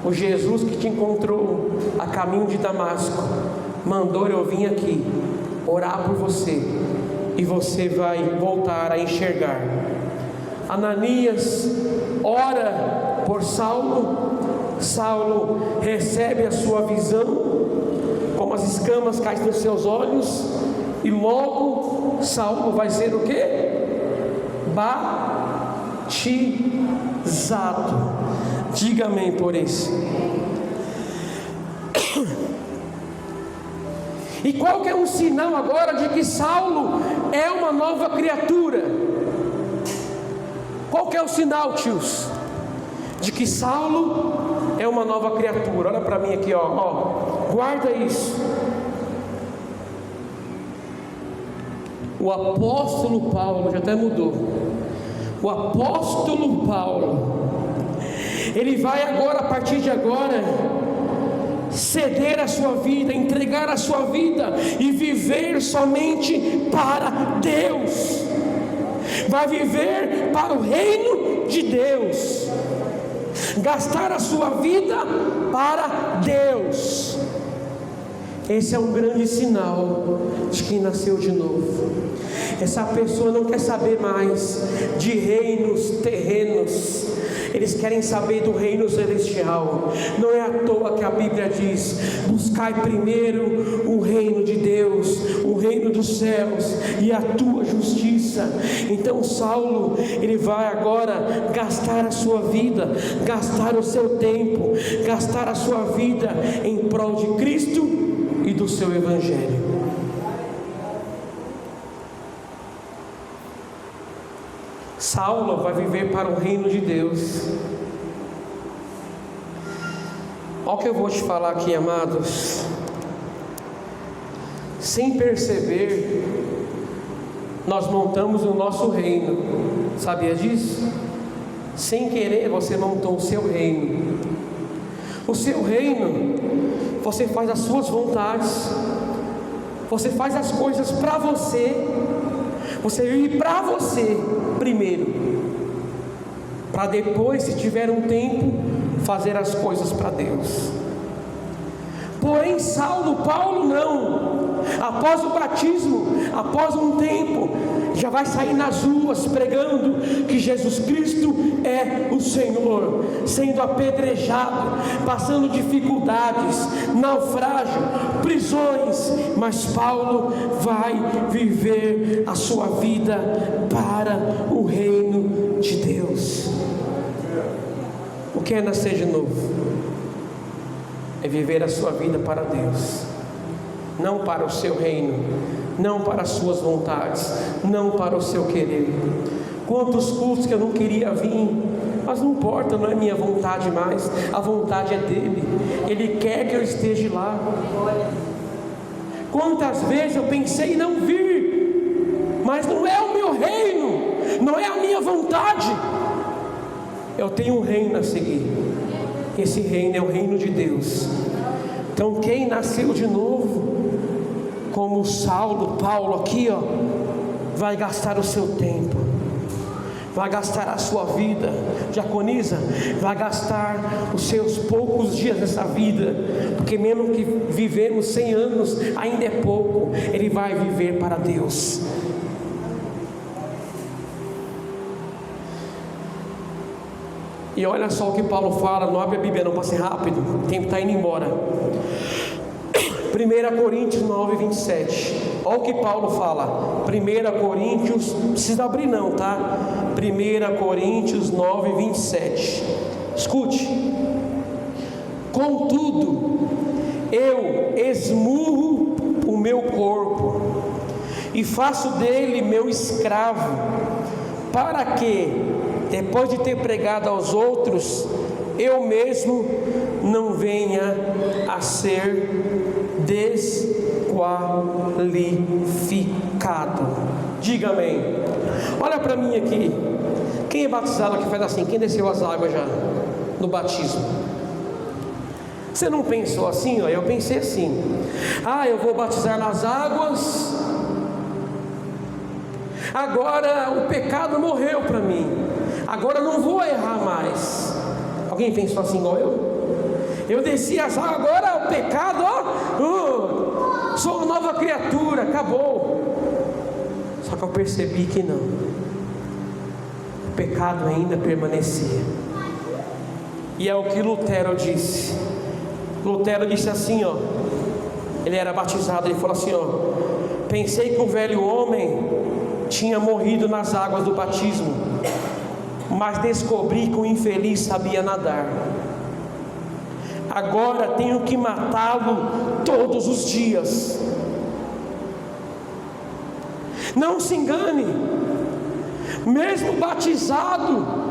o Jesus que te encontrou a caminho de Damasco mandou eu vir aqui orar por você, e você vai voltar a enxergar. Ananias ora por Saulo. Saulo recebe a sua visão, como as escamas caem dos seus olhos, e logo Saulo vai ser o quê? Batizado. Diga amém por isso. E qual que é um sinal agora de que Saulo é uma nova criatura? Qual que é o sinal, tios, de que Saulo é uma nova criatura? Olha para mim aqui, ó, guarda isso. O apóstolo Paulo, já até mudou. O apóstolo Paulo, ele vai agora, a partir de agora, ceder a sua vida, entregar a sua vida e viver somente para Deus. Vai viver para o reino de Deus, gastar a sua vida para Deus. Esse é um grande sinal de quem nasceu de novo. Essa pessoa não quer saber mais de reinos terrenos, eles querem saber do reino celestial. Não é à toa que a Bíblia diz: buscai primeiro o reino de Deus, o reino dos céus e a tua justiça. Então Saulo, ele vai agora gastar a sua vida, gastar o seu tempo, gastar a sua vida em prol de Cristo e do seu evangelho. Saulo vai viver para o reino de Deus. Olha o que eu vou te falar aqui, amados. Sem perceber, nós montamos o nosso reino. Sabia disso? Sem querer, você montou o seu reino. O seu reino, você faz as suas vontades, você faz as coisas para você. Você vive para você primeiro, para depois, se tiver um tempo, fazer as coisas para Deus. Porém Paulo não. Após o batismo, após um tempo, já vai sair nas ruas pregando que Jesus Cristo é o Senhor, sendo apedrejado, passando dificuldades, naufrágio, prisões, mas Paulo vai viver a sua vida para o reino de Deus. O que é nascer de novo? É viver a sua vida para Deus, não para o seu reino, não para as suas vontades, não para o seu querer. Quantos cultos que eu não queria vir, mas não importa, não é minha vontade mais, a vontade é dele. Ele quer que eu esteja lá. Quantas vezes eu pensei em não vir, mas não é o meu reino, não é a minha vontade. Eu tenho um reino a seguir. Esse reino é o reino de Deus. Então quem nasceu de novo, como Paulo aqui, ó, vai gastar o seu tempo, vai gastar a sua vida, diaconisa, vai gastar os seus poucos dias dessa vida, porque mesmo que vivemos 100 anos, ainda é pouco. Ele vai viver para Deus. E olha só o que Paulo fala, não abre a Bíblia não, para ser rápido, o tempo está indo embora. 1 Coríntios 9, 27. Olha o que Paulo fala. 1 Coríntios, não precisa abrir não, tá? 1 Coríntios 9, 27. Escute. Contudo, eu esmurro o meu corpo e faço dele meu escravo, para que, depois de ter pregado aos outros, eu mesmo não venha a ser desqualificado. Diga amém. Olha para mim aqui. Quem é batizado aqui faz assim? Quem desceu as águas já? no batismo. Você não pensou assim? Eu pensei assim: eu vou batizar nas águas, agora o pecado morreu para mim, agora eu não vou errar mais. Alguém pensou assim igual eu? Eu desci as águas, agora o pecado, sou uma nova criatura, acabou. Só que eu percebi que não, o pecado ainda permanecia. E é o que Lutero disse. Lutero disse assim, ele era batizado, ele falou assim, pensei que o velho homem tinha morrido nas águas do batismo, mas descobri que o infeliz sabia nadar. Agora tenho que matá-lo todos os dias. Não se engane, mesmo batizado,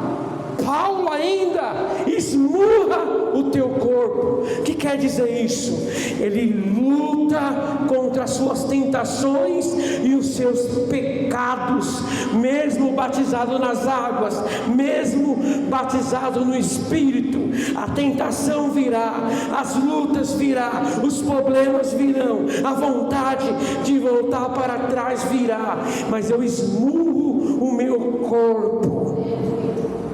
Paulo ainda esmurra o teu corpo. O que quer dizer isso? Ele luta contra as suas tentações e os seus pecados, mesmo batizado nas águas, mesmo batizado no Espírito. A tentação virá, as lutas virá, os problemas virão, a vontade de voltar para trás virá, mas eu esmurro o meu corpo,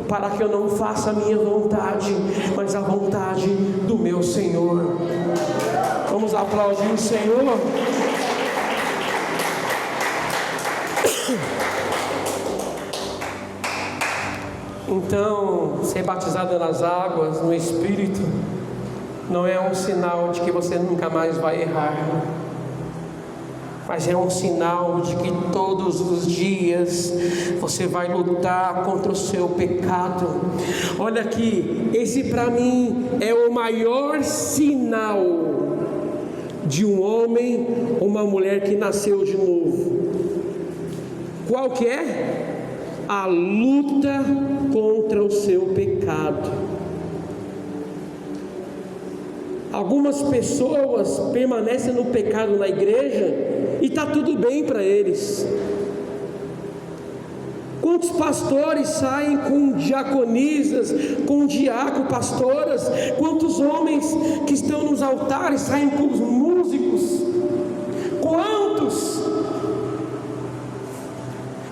para que eu não faça a minha vontade, mas a vontade do meu Senhor. Vamos aplaudir o Senhor. Então, ser batizado nas águas, no Espírito, não é um sinal de que você nunca mais vai errar, mas é um sinal de que todos os dias você vai lutar contra o seu pecado. Olha aqui, esse para mim é o maior sinal de um homem ou uma mulher que nasceu de novo. Qual que é? A luta contra o seu pecado. Algumas pessoas permanecem no pecado na igreja e está tudo bem para eles. Quantos pastores saem com diaconisas, com diácono, pastoras? Quantos homens que estão nos altares saem com os músicos? Quantos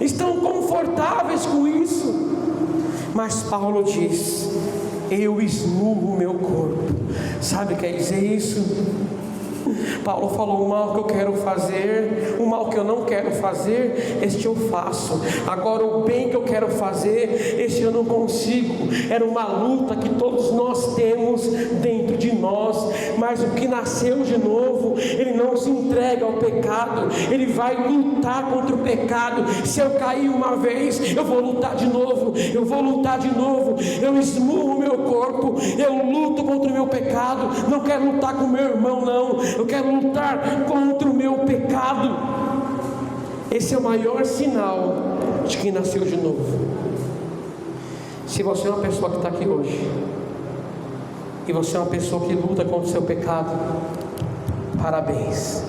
estão confortáveis com isso? Mas Paulo diz: eu esmurro o meu corpo. Sabe o que quer dizer isso? Paulo falou: o mal que eu quero fazer, o mal que eu não quero fazer, este eu faço. Agora o bem que eu quero fazer, este eu não consigo. Era uma luta que todos nós temos dentro de nós. Mas o que nasceu de novo, ele não se entrega ao pecado, ele vai lutar contra o pecado. Se eu cair uma vez, eu vou lutar de novo, eu vou lutar de novo. Eu esmurro o meu corpo, eu luto contra o meu pecado. Não quero lutar com o meu irmão, não, eu quero lutar contra o meu pecado. Esse é o maior sinal de quem nasceu de novo. Se você é uma pessoa que está aqui hoje e você é uma pessoa que luta contra o seu pecado, parabéns,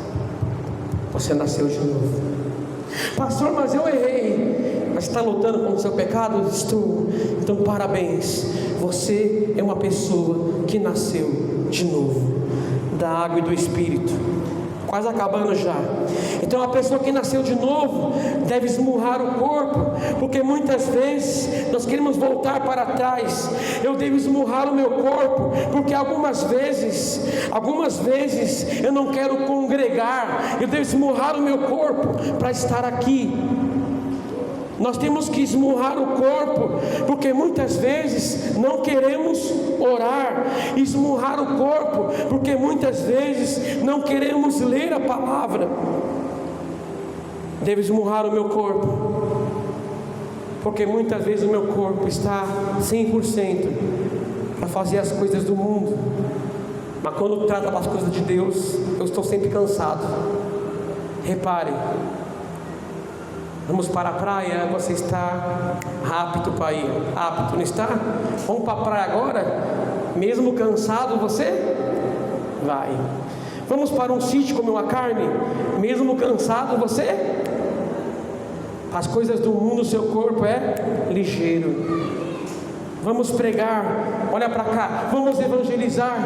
você nasceu de novo. Pastor, mas eu errei. Mas está lutando contra o seu pecado? Estou. Então parabéns, você é uma pessoa que nasceu de novo, da água e do Espírito. Quase acabando já. Então a pessoa que nasceu de novo deve esmurrar o corpo, porque muitas vezes nós queremos voltar para trás. Eu devo esmurrar o meu corpo, porque algumas vezes eu não quero congregar. Eu devo esmurrar o meu corpo para estar aqui. Nós temos que esmurrar o corpo, porque muitas vezes não queremos orar. Esmurrar o corpo, porque muitas vezes não queremos ler a palavra. Devo esmurrar o meu corpo, porque muitas vezes o meu corpo está 100% para fazer as coisas do mundo, mas quando trata das coisas de Deus, eu estou sempre cansado. Reparem, vamos para a praia, você está apto para ir? Apto, não está? Vamos para a praia agora? Mesmo cansado você vai. Vamos para um sítio comer uma carne? Mesmo cansado você? As coisas do mundo, seu corpo é ligeiro. vamos pregar, olha para cá, vamos evangelizar.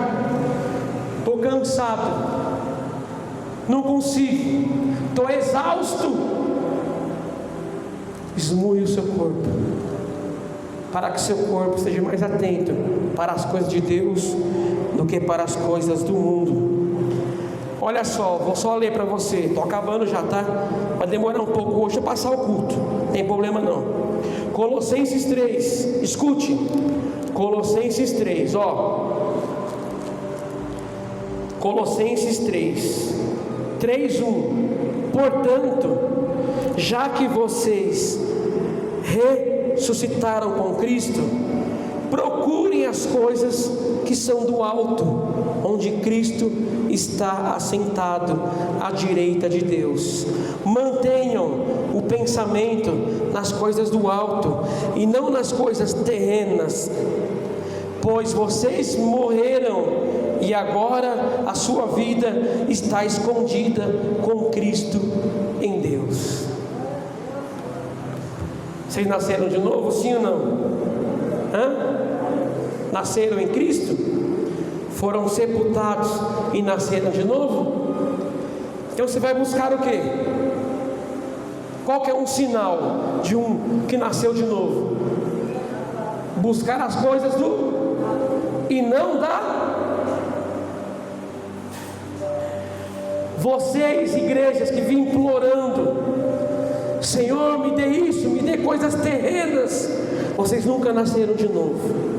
Estou cansado, não consigo, estou exausto. Esmurre o seu corpo, para que seu corpo esteja mais atento para as coisas de Deus do que para as coisas do mundo. Olha só, vou só ler para você, estou acabando já, tá? Vai demorar um pouco hoje, deixa eu passar o culto, não tem problema não. Colossenses 3, escute, Colossenses 3, Colossenses 3:1. Portanto, já que vocês ressuscitaram com Cristo, procurem as coisas que são do alto, onde Cristo está assentado à direita de Deus. Mantenham o pensamento nas coisas do alto e não nas coisas terrenas, pois vocês morreram e agora a sua vida está escondida com Cristo em Deus. Vocês nasceram de novo, sim ou não? Nasceram em Cristo? Foram sepultados e nasceram de novo? Então você vai buscar o quê? Qual que é um sinal de um que nasceu de novo? Buscar as coisas e não da. Vocês, igrejas que vêm implorando, Senhor, me dê isso, me dê coisas terrenas, vocês nunca nasceram de novo.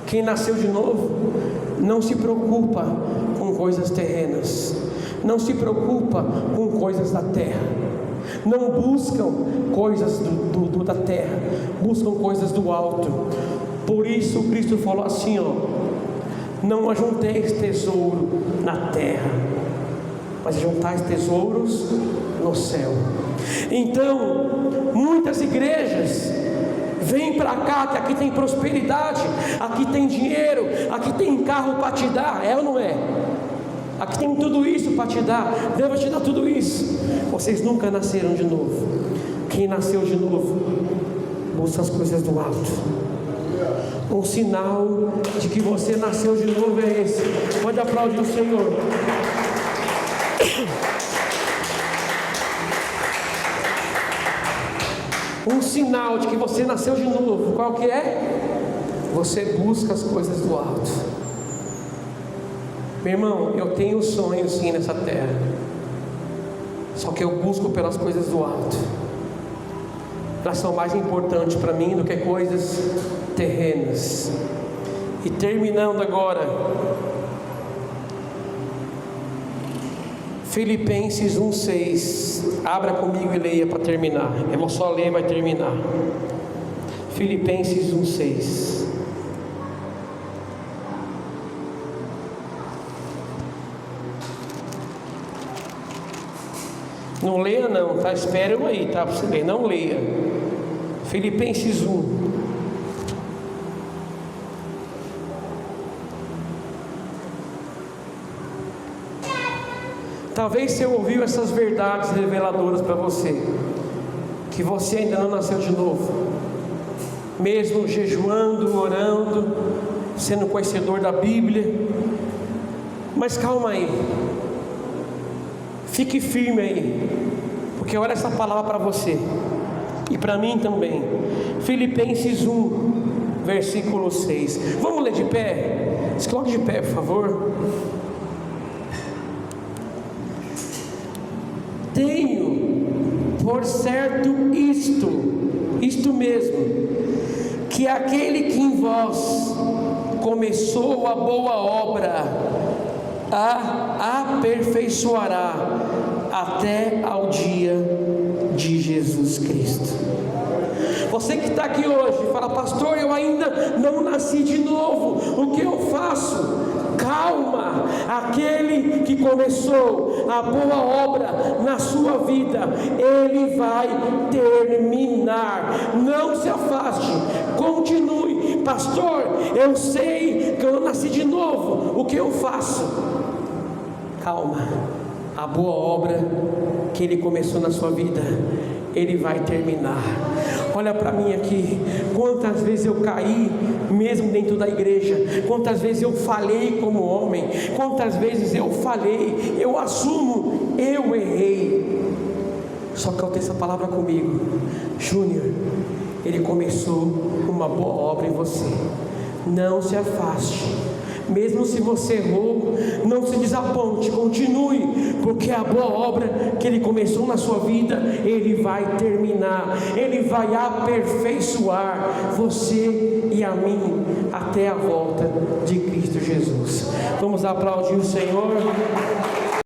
Quem nasceu de novo não se preocupa com coisas terrenas, não se preocupa com coisas da terra, não buscam coisas da terra, buscam coisas do alto. Por isso Cristo falou assim, não ajunteis tesouro na terra, mas juntais tesouros no céu. Então, muitas igrejas vêm para cá, que aqui tem prosperidade, aqui tem dinheiro, aqui tem carro para te dar, é ou não é? Aqui tem tudo isso para te dar, Deus vai te dar tudo isso. Vocês nunca nasceram de novo. Quem nasceu de novo, busca as coisas do alto. Um sinal de que você nasceu de novo é esse. Pode aplaudir o Senhor. Um sinal de que você nasceu de novo, qual que é? Você busca as coisas do alto. Meu irmão, eu tenho sonhos sim nessa terra, só que eu busco pelas coisas do alto. Elas são mais importantes para mim do que coisas terrenas. E terminando agora, Filipenses 1:6. Abra comigo e leia para terminar. Eu vou só ler e vai terminar. Filipenses 1:6. Não leia não, tá? Espere aí, tá? Para você ler, não leia. Filipenses 1. Talvez você ouviu essas verdades reveladoras para você, que você ainda não nasceu de novo, mesmo jejuando, orando, sendo conhecedor da Bíblia. Mas calma aí, fique firme aí, porque olha essa palavra para você e para mim também. Filipenses 1, versículo 6. Vamos ler de pé? Se coloque de pé, por favor. Tenho por certo isto mesmo, que aquele que em vós começou a boa obra a aperfeiçoará até ao dia de Jesus Cristo. Você que está aqui hoje fala, pastor, eu ainda não nasci de novo, o que eu faço? Calma, aquele que começou a boa obra na sua vida, ele vai terminar. Não se afaste, continue. Pastor, eu sei que eu nasci de novo, o que eu faço? Calma, a boa obra que ele começou na sua vida, ele vai terminar. Olha para mim aqui, quantas vezes eu caí, mesmo dentro da igreja, quantas vezes eu falhei como homem, quantas vezes eu falhei, eu assumo, eu errei. Só que eu tenho essa palavra comigo, Júnior, Ele começou uma boa obra em você. Não se afaste, mesmo se você errou, não se desaponte, continue, porque a boa obra que Ele começou na sua vida, Ele vai terminar, Ele vai aperfeiçoar você e a mim, até a volta de Cristo Jesus. Vamos aplaudir o Senhor.